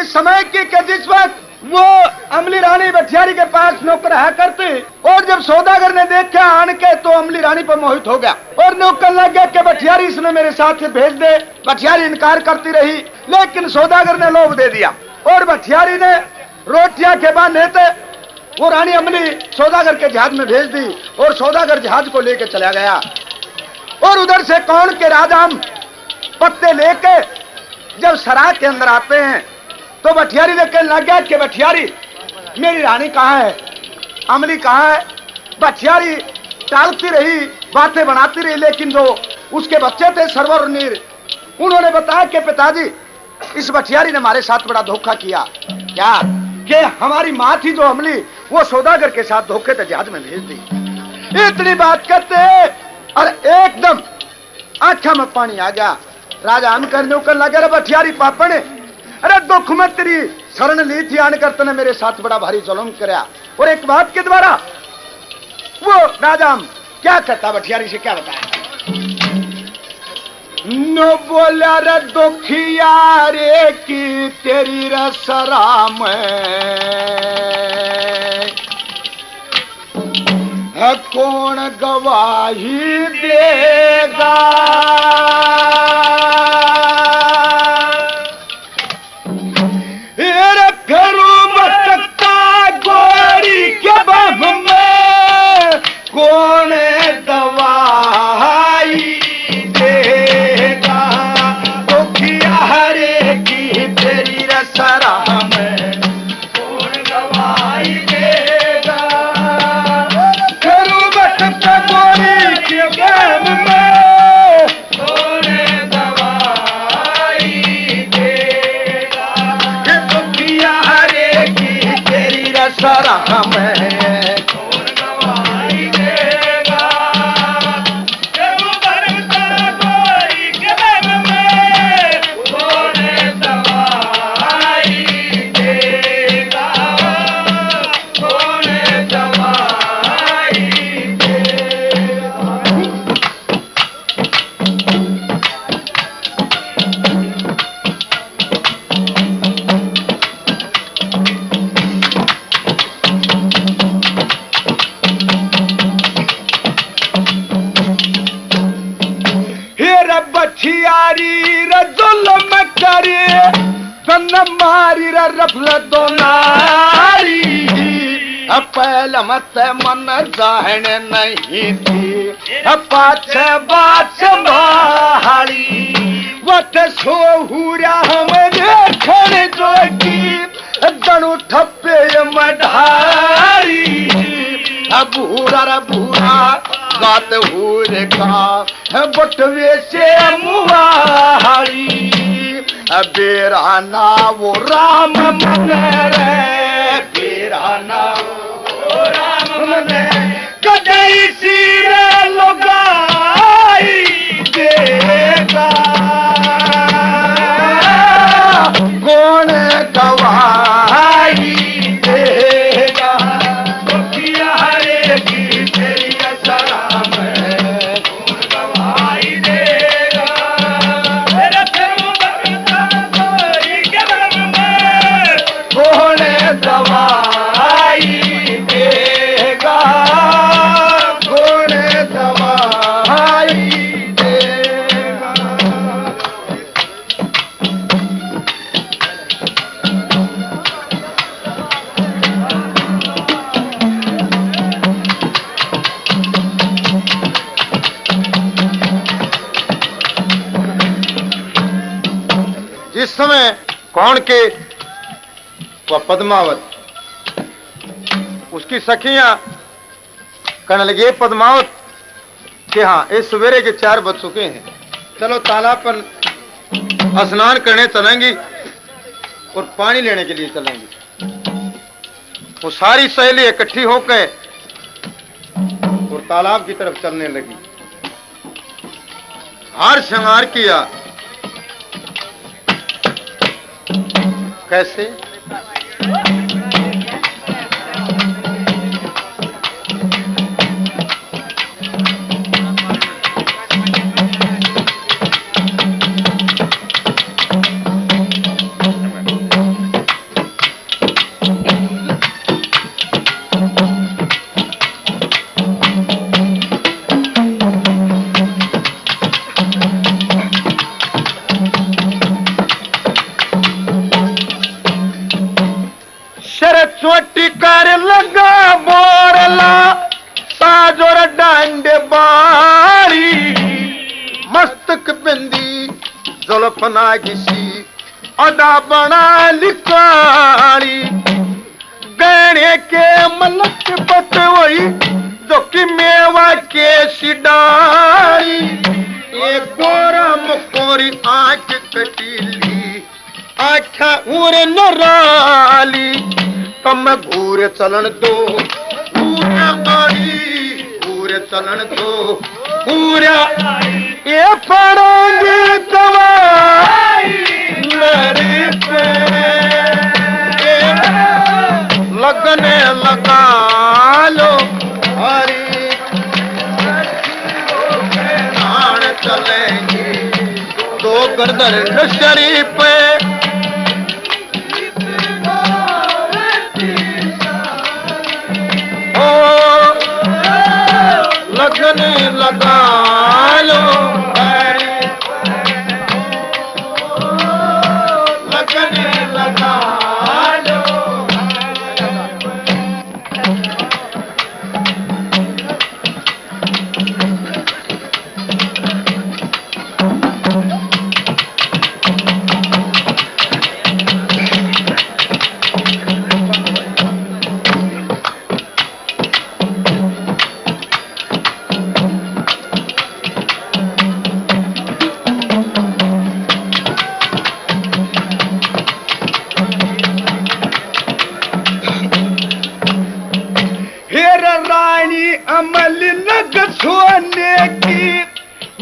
जिस समय की कि जिस वक्त वो अमली रानी बठियारी के पास नौकर रहा करती, और जब सौदागर ने देखा आन के तो अमली रानी पर मोहित हो गया और नौकर लग गया कि बठियारी इसने मेरे साथ भेज दे। बठियारी इनकार करती रही, लेकिन सौदागर ने लोभ दे दिया और बठियारी ने रोटियां के बहाने थे वो रानी अमली सौदागर के जहाज में भेज दी और सौदागर जहाज को लेकर चला गया। और उधर से कौन के राजा पत्ते लेके जब सराय के अंदर आते हैं तो बठियारी ने कहने लग गया कि बठियारी मेरी रानी कहाँ है, अमली कहाँ है। बठियारी टालती रही, बातें बनाती रही, लेकिन जो उसके बच्चे थे सरवर और नीर, उन्होंने बताया कि पिताजी इस बठियारी ने हमारे साथ बड़ा धोखा किया। क्या कि हमारी माँ थी जो अमली, वो सौदागर के साथ धोखे से जहाज में भेज दी। इतनी बात करते और एकदम आंखों में पानी आ गया। राजा हम करने कर लगे, बठियारी पापड़, अरे दुख में तेरी शरण ली थी, आन करते ने मेरे साथ बड़ा भारी जुल्म कराया। और एक बात के द्वारा वो राजा क्या करता, बठियारी से क्या बताया, नो बोला रे दुखिया रे की तेरी रसरा में कौन गवाही देगा, कौन दवाई देगा, दुखिया हरे की तेरी रसरा में कौन दवाई देगा, करूँ बटका गोरी के गम में कौन दवाई देगा, दुखिया हरे की तेरी रसरा में मारी रफल दो नारी पहल मत मन जान नहीं थी, पाछे बात संभाली वत सोहुरा हम देखने जोगी दनु ठप्पे मढ़ारी, भूरा रे भूरा गात हुरे का बटवे से मुहारी, बेराना वो राम मन रे, बेराना वो राम मन कदई सिरे लगाई देगा, कौन गवाही देगा, दुखिया हरे की तेरी रसरा में कौन गवाही देगा, कौन दवाई देगा, कौन दवाई देगा। जिस समय कौन के वह पद्मावत उसकी सखियां कहने लगे, पद्मावत कि हाँ इस सवेरे के 4 बज चुके हैं, चलो तालाब पर स्नान करने चलेंगी और पानी लेने के लिए चलेंगी। वो सारी सहेली इकट्ठी होकर और तालाब की तरफ चलने लगी। हार श्रृंगार किया, कैसे चोटी कर लगा बोरला साजोर डांडे बारी मस्तक बिंदी जुल्फना घिसी अदा बना लिकाड़ी गहने के मलक पतवई जो कि मेवा के सिडारी एक गोरा मुकोरी आंख कटीली आख्या उरे नराली कम घूरे चलन दो पूरा गाड़ी पूरे चलन दो पूरा ये पड़ोगी दवाई मेरी पे लगने लगा लो हरी चलेंगे दो गर्दन शरीफ पे ओ लगने लगा लो लगने लगा लो अमल नग सोने की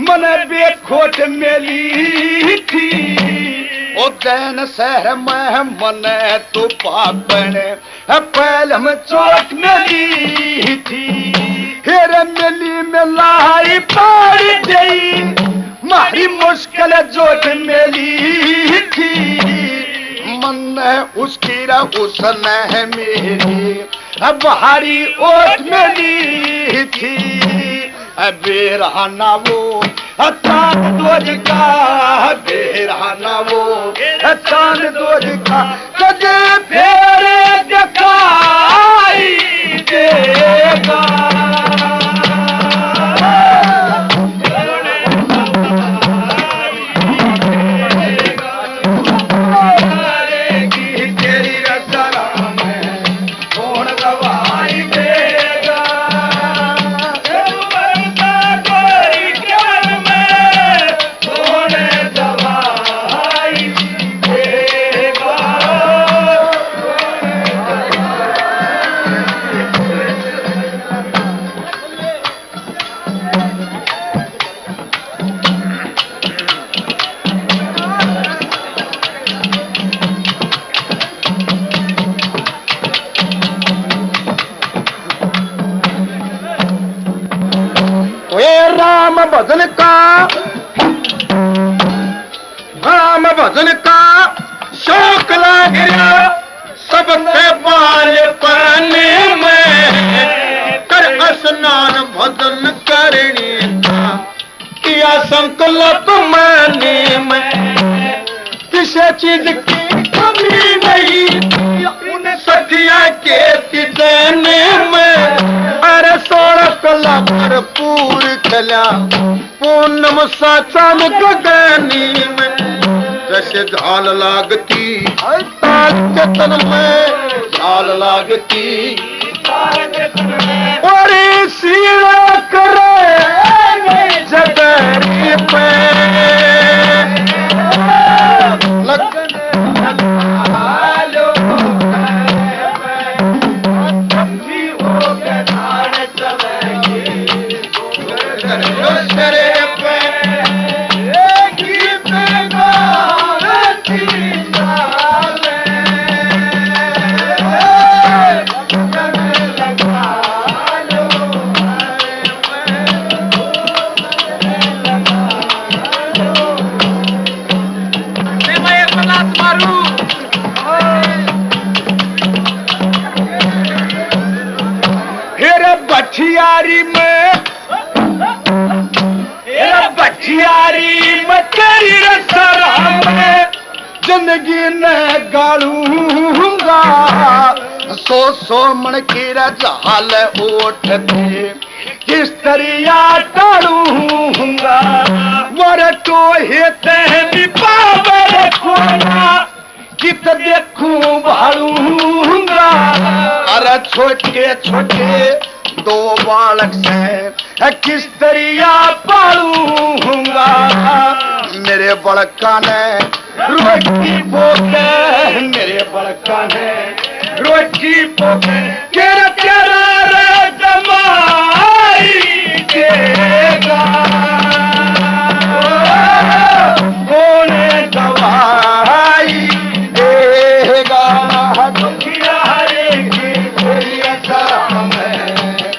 मन बेखोट मेली थी ओ दैन शहर में मन तो पापन पहले में चोट मेली थी फिर मिली में लाई पार गई मारी मुश्किल जोट मेली थी मन उसकी उसने है मेरी बाहरी ओट मेली थी बेरहाना वो चांद दोज का बेरहाना वो चांद दोज का तुझे फेरे दिखाई देगा भजन का शौक लग गया सबसे बाल पाने में कर स्नान भजन करने का किया संकल्प माने में किसी चीज की कमी नहीं उन सखिया के देने में अरे 16 कला भरपूर चला पूनम साचान गगनी में जैसे झाल लागती तन में झाल लागती और सीड़ा करे जगरी पे बछियारी में तेरी रसरा में जिंदगी न गालूंगा सो मन की रजाल उठते किस तरिया करूंगा वर तो हेते भी पावर खोना कित देखूं भालूंगा। अरे छोटे छोटे दो बालक से किस तरिया पालूंगा मेरे बड़का ने रोटी पोके मेरे बड़का ने रोटी पोके तेरा तेरा जमाई देगा कौन दवाई देगा दुखिया रे की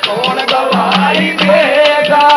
कौन गवाही देगा।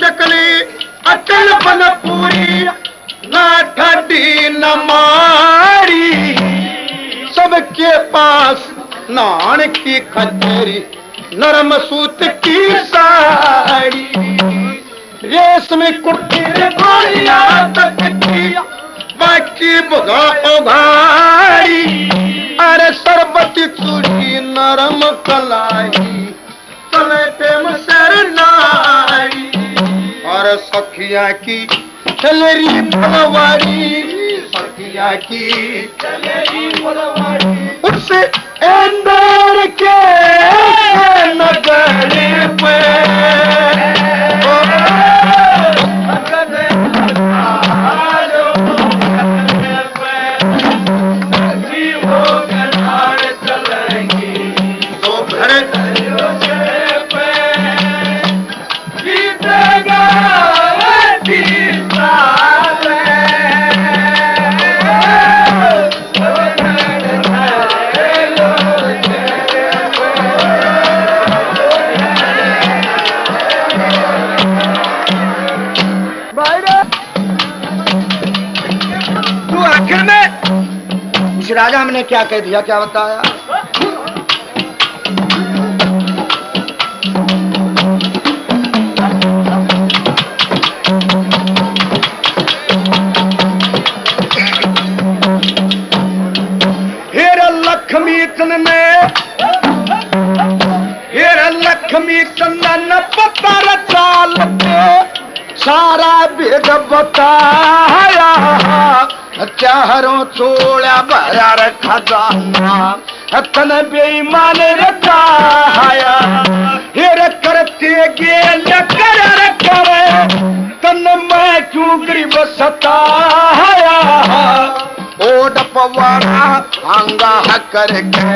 शकली अटल बन पूरी ना ढाडी न मारी सबके पास नान की खचेरी नरम सूत की साड़ी रेशमी कुर्ती गोलिया तक किया बाकी बुगा उघाड़ी अरे सरबती चूड़ी नरम कलाई समेटे मसर नारी और सखिया की चलेरी फलवारी सखिया की चलेरी फलवारी उससे अंदर के नगर पे राजा हमने क्या कह दिया क्या बताया हेरा लक्ष्मी चंद ने हेरा लक्ष्मी चंदन पत्थर चाल सारा भेद बताया चारों छोड़ा भरा रखा जाना तन बेईमान रखाया हेर करते गेल कर करे तन मैं क्यों गरीब सताया ओड पवारा अंगा करके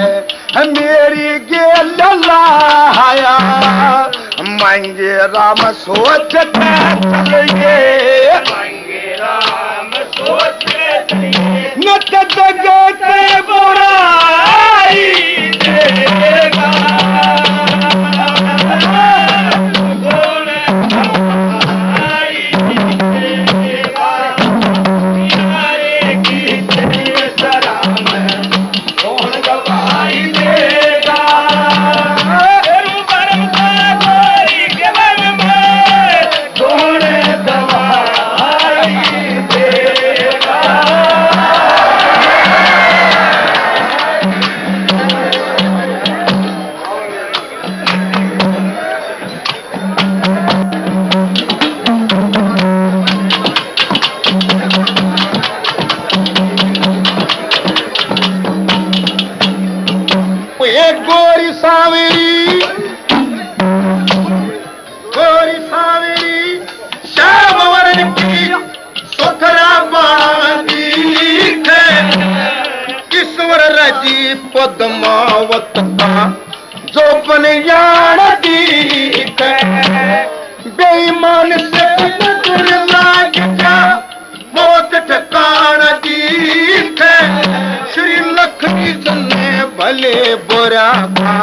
मेरी गेल लाया मांगे राम सोचते चलिए मांगे राम सोचते नत जगते बुराई देगा गोरी सावेरी श्याम वरण की सुखरा बांधी ईश्वर रजी पद्मावत का जो बन यान दीख बेईमान से दूर लाग जा मौत ठिकाना दीख श्री लक्ष्मी चंद बोरा खा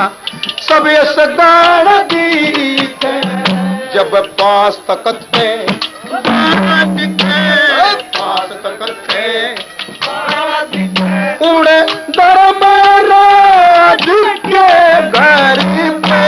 सब सदान दीते जब पास तकत थे पास तकत थे उड़े दरबाराज के घर पे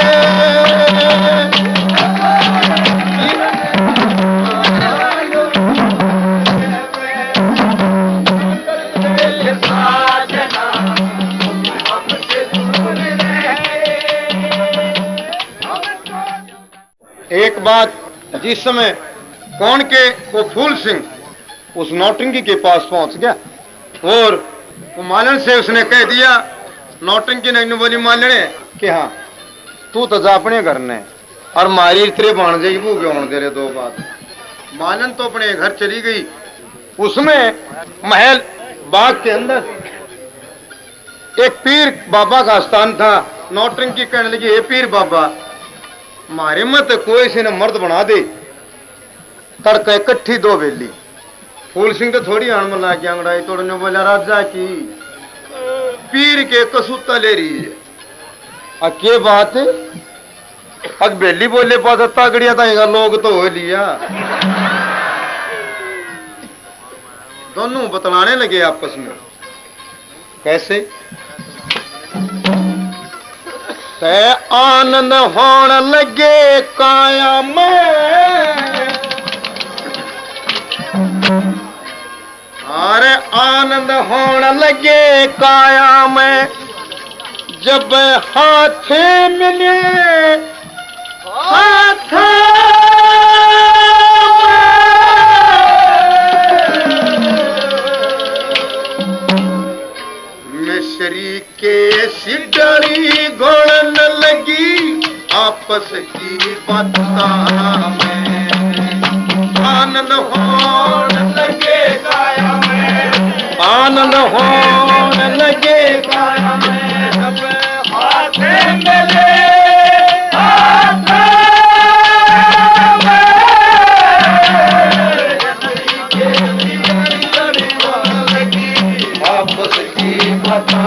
एक बात जिस समय कौन के वो फूल सिंह उस नौटंकी के पास पहुंच गया और मालन से उसने कह दिया, नौटंकी ने बोली मालने कि हाँ तू तो जा अपने घर ने और मारी तेरे बन जाएगी वो क्यों दे रहे दो बात। मालन तो अपने घर चली गई। उसमें महल बाग के अंदर एक पीर बाबा का स्थान था। नौटंकी कहने लगी, हे पीर बाबा मारे मत कोई से न मर्द बना दे तड़के इकट्ठी दो बेली। फूल सिंह तो थोड़ी आन ला के अंगड़ाई तोड़ने बोला, राजा की पीर के कसूता ले रही है के बात अग बेली बोले पास तागड़िया था लोग तो हो लिया। दोनों बतलाने लगे आपस में कैसे ते आनंद होने लगे काया में अरे आनंद होने लगे काया में जब हाथ मिले हाथ मिश्री के सिडरी घोड़न लगी आपस की बाता में आनंद होने लगे काया में आनंद होने लगे काया में जब हाथ मिले हाथ आपस की बाता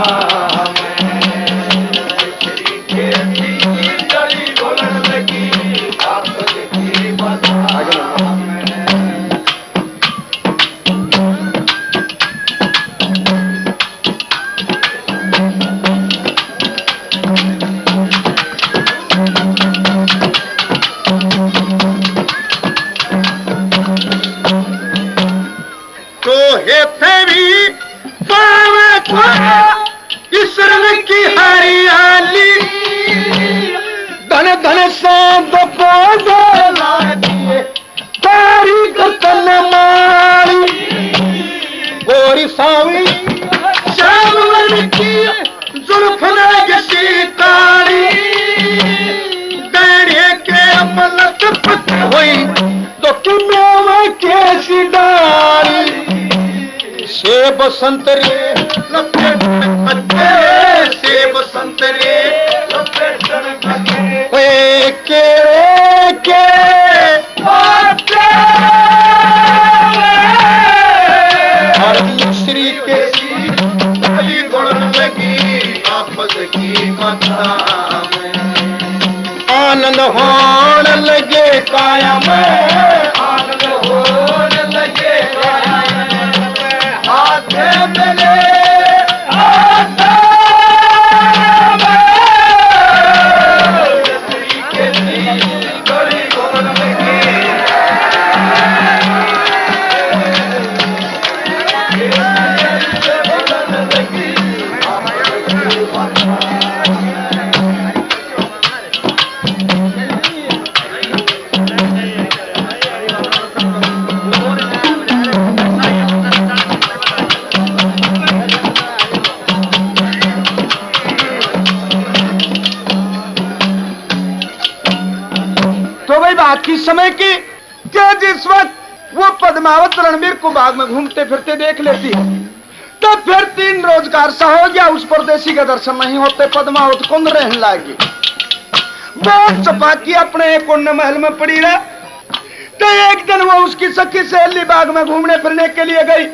की हरियाली धन धन से दो पौधे ला दिए तारी गतन मारी गोरी सावी श्यामवन की जुल्फ लगी तारी गहरे के मलक पत हुई तो किमेवा कैसी डारी सेब संतरे लपेट सेब संतरे के और श्री के गुण लगी आपस की माता आनंद होने लगे काया में आनंद होने लगे काया में हाथ मिले की समय की क्या जिस वक्त वो पद्मावत रणवीर को बाग में घूमते फिरते देख लेती है तो फिर 3 रोज का अरसा हो गया उस परदेसी के दर्शन नहीं होते। पद्मावत कुंद रहने लगी बहुत चपाकी अपने कुंड महल में पड़ी रहे। तो एक दिन वो उसकी सखी सहेली बाग में घूमने फिरने के लिए गई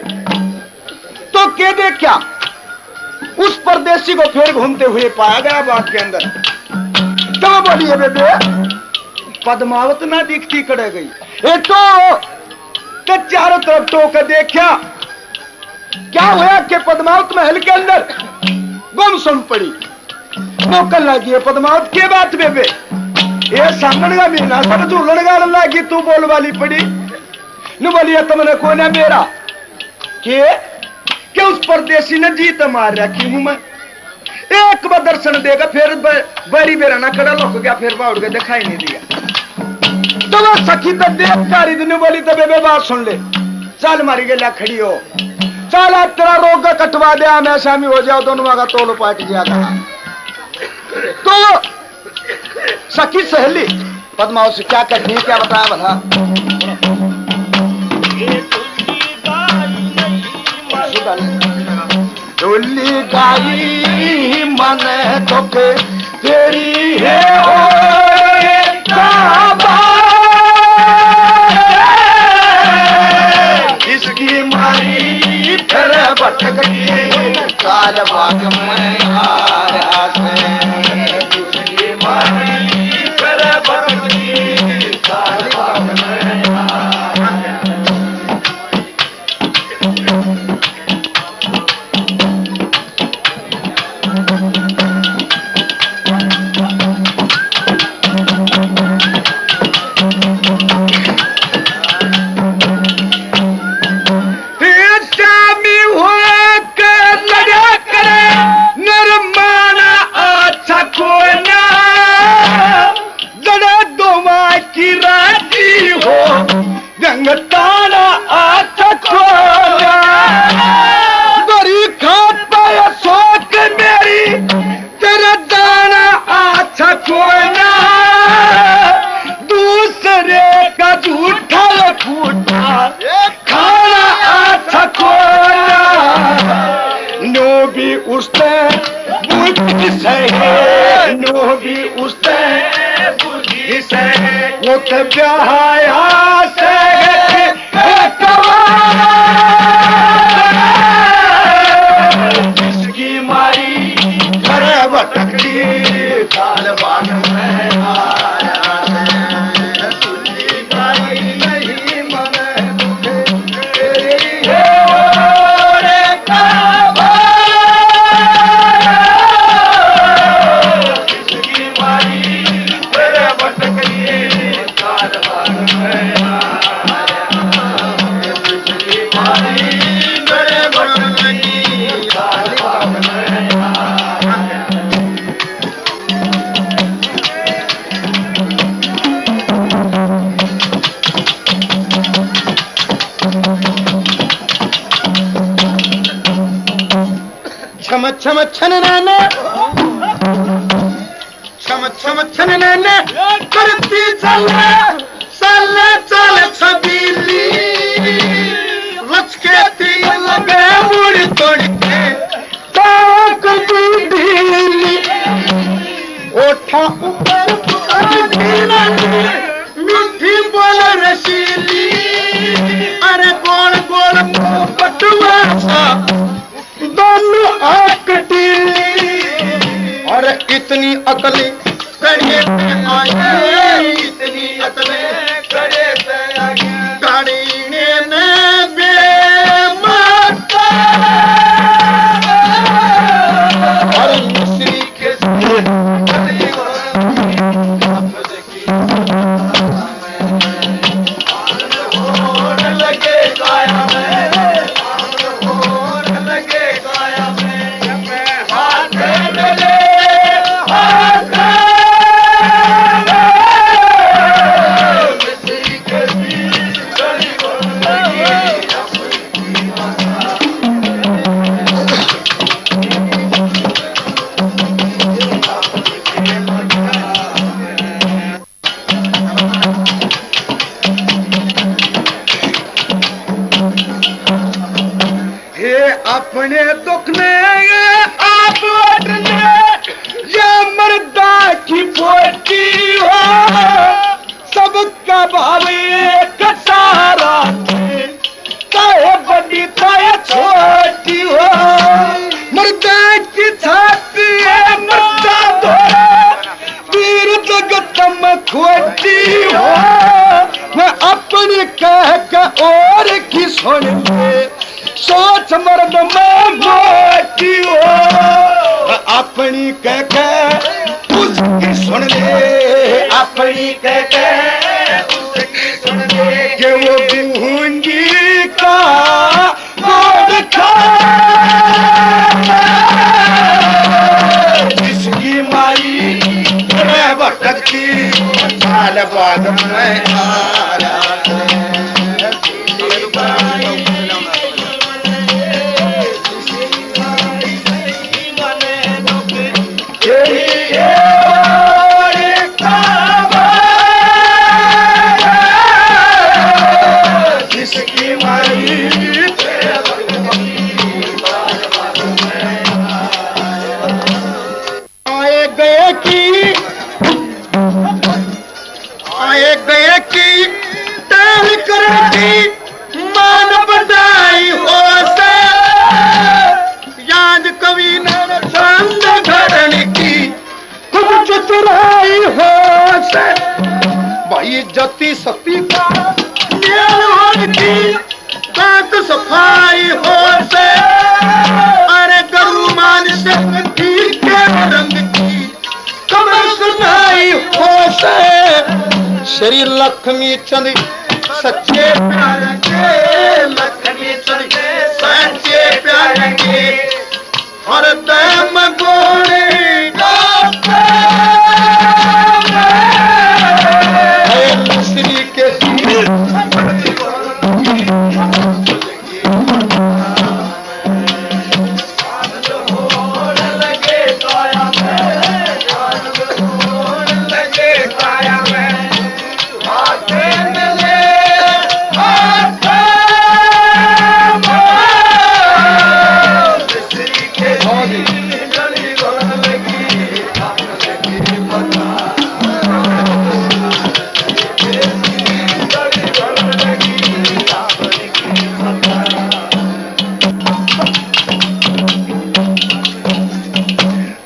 तो क्या देखा उस परदेसी को फिर घूमते हुए पाया गया बाग के अंदर। तो बोलिए बेबे, पद्मावत ना दिखती कड़े गई, ये तो चारों तरफ टोक देखा, क्या हुआ कि पद्मावत महल के अंदर गुमसुम पड़ी। नौकर लगी पद्मावत के बात बेबे, ये सामने का महीना सब झूलन गाल लगी, तू बोल वाली पड़ी न बोलिए तुमने को ना मेरा के उस परदेसी ने जीत मार रखी हूं मैं। एक बार दर्शन देगा फिर बरी बेरा ना कड़ा लुक गया, फिर बाउड़ के दिखाई नहीं दिया। तो वो सखी तो देख कारी दिन बोली तो बेबे बात सुन ले, चल मारी गेला खड़ी हो, चल आप तेरा रोग कटवा दे, मैं शामी हो जाओ, दोनों का तोल पाट जाएगा। तो सखी सहेली पद्मावत से क्या कहती है, क्या बताया भला। डोली गाई मन तो तेरी है इसकी मारी फिर भटक काल बाग में इसकी मारी फिर भटक काल बाग में। इसकी मारी घर भटकी काल बाग में छम छन नाना छम छन नाना करती चले चले चल छबीली लचके तीन लगे मुड़ तोड़ के ताक ढीली ओठा ऊपर मीठी बोल रसीली अरे गोल गोल पटुआ सा दोनों आंख टीली और इतनी अकली कड़े पे आए, इतनी अकले कड़े पे आए गाड़ी ने बेमाता और मिस्री के लगे गाया में अपने दुख ने आप ये मर्दा की पोती हो सबका भाव एक सारा चाहे बड़ी चाहे छोटी हो मर्दा की की छाती है मस्ता धोरा वीर जगत में खोटी हो मैं अपनी कह के और की सुन ले सोच मर्द में मोटी हो अपनी कह के उसकी सुन ले अपनी कह के उसकी सुन ले कि वो गूंगी का गोद खा जिसकी माई मैं भटकती साल बाद मैं आ रहा जती सती का की ताक सफाई हो से अरे गरु मान से के रंग की कमर सुनाई हो से श्री लक्ष्मी चंद सच्चे प्यार के लक्ष्मी चंद सच्चे प्यार के हर दम गोरे श्री के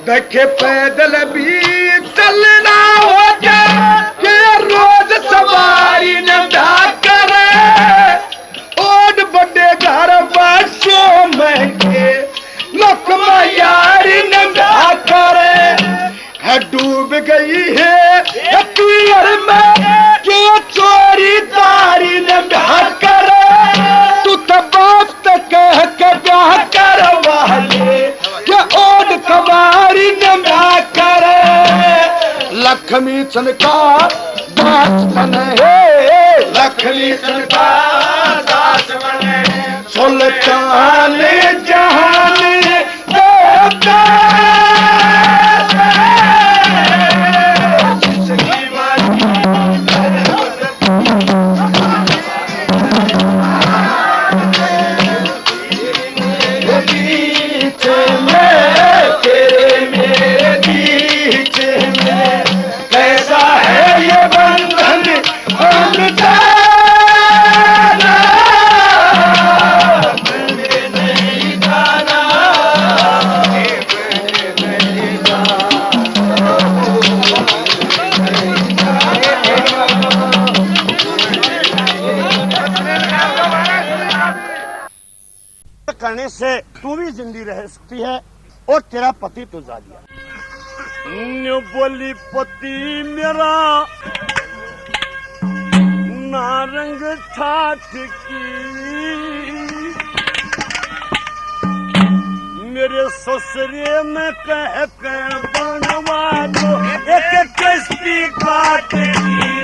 देखे पैदल भी चलना हो के रोज सवारी न करे और बड़े घर बासों में के लकमा यारी न करे डूब गई है पीर में जो चोरी दारी न करे तू तो बाप तक कह के ब्याह करवा ले क्या ओड कबारी न करे लक्ष्मी चंद का दास बने लक्ष्मी चंद का दास बने सुल्तान जहान देवता करने से तू भी जिंदी रह सकती है और तेरा पति तो जालिया बोली पति मेरा नारंग ठाठ की मेरे ससुरे में कह कर बनवा दो एक किस्ती काट की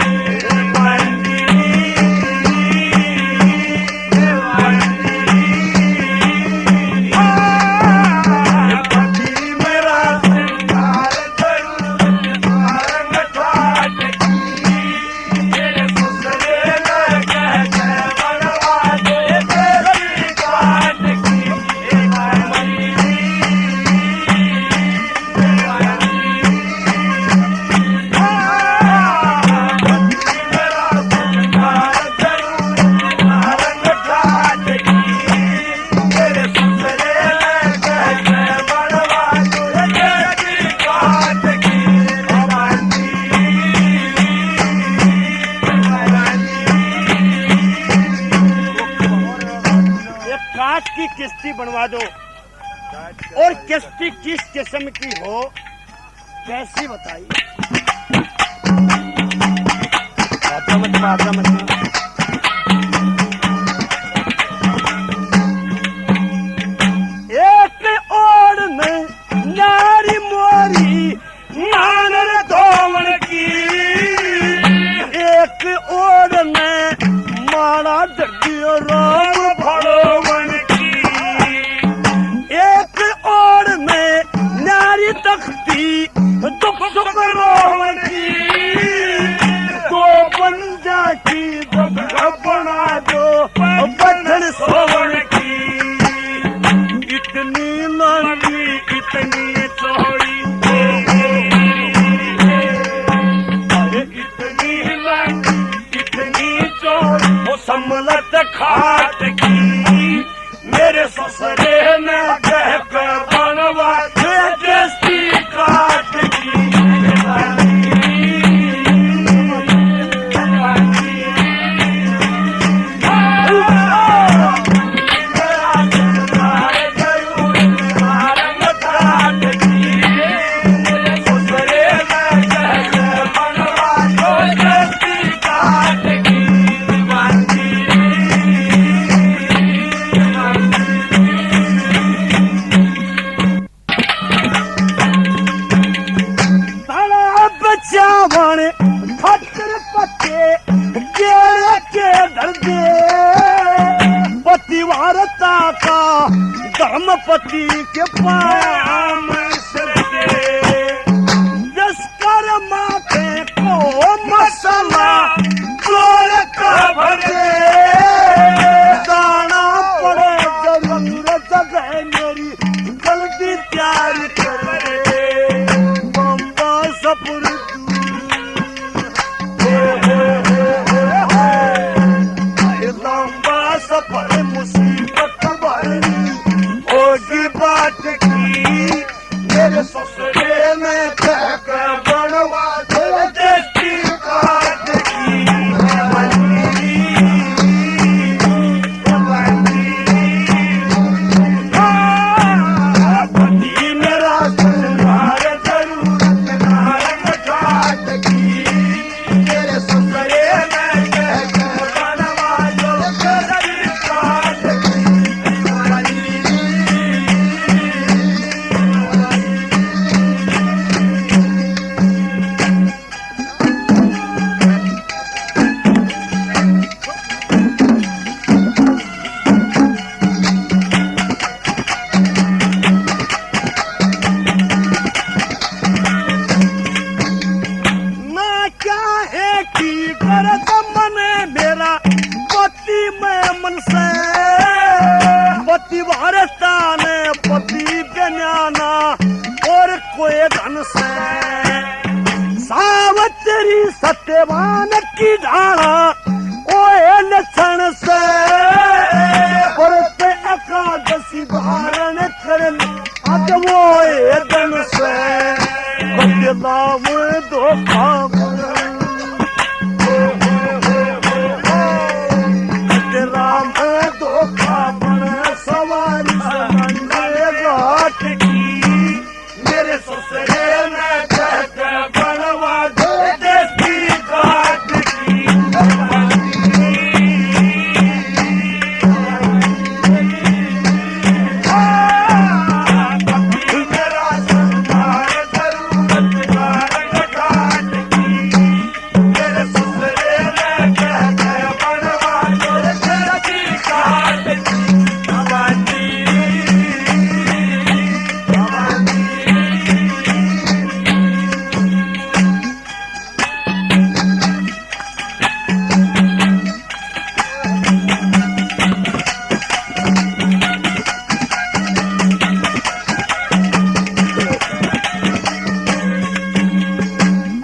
बनवा दो। और किश्ती किस किस्म की हो, कैसी बताइए? एक ओर में नारी मोरी नानर धोवन की, एक ओर में मारा दर्दियों राम भड़ोवन की, एक ओर में नारी तख्ती दुख सुख रोवन की, तो बंजा की बना दो बंधन सोवन की। इतनी लंबी इतनी चौड़ी, इतनी लंबी इतनी चौड़ी, वो सम्मलत खाट की, मेरे ससुरे में कह कर बनवा देसी काट की। पतिवारता का धर्मपति के पाम जस्कर माथे को मसाला चोर का भरे, दाना पड़े जरूरत जगह मेरी जल्दी तैयार करे, बम्बा सपुर लंबा सफर मुसीबत भरी होगी बात की, मेरे ससुरे में कह कर बनवा दो देसी काट की। पति मेरा संसार जरूरत नारंग काट की, मेरे ससुरे में कह कर बनवा दो देसी काट की। ना क्या है कि करत मने मेरा पति में मन से, पति वारता ने पति बन्याना और कोई धन से, सावत्री सत्यवान की ढाला ओए लक्षण से, परते एकादशी धारण करन आज वो धन से, बदलाव धोखा राम धोखा बन सवारी घाट की, मेरे ससुरे में कह बनवा दो देसी काट की। मेरा संसार जरूरत नारंग काट की, मेरे ससुरे में कह बनवा दो देसी काट की।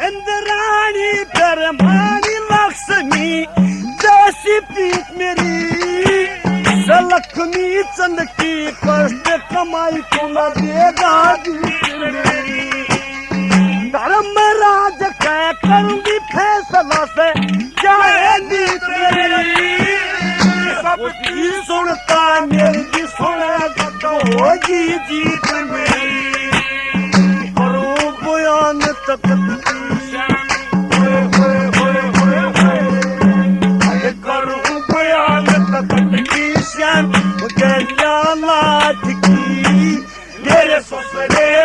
इंद्राणी परमानी लक्ष्मी जैसी प्रीत मेरी, लक्ष्मी चंद की कष्ट कमाई को न देगा मेरी, धर्मराज कह करूंगी फैसला से जाएगी तेरी, सबकी सुनता मेरी सुनेगा होगी जीत मेरी करूं बयान तकत की करूं बयान तकत की श्याम गैया लाठ की मेरे ससुरे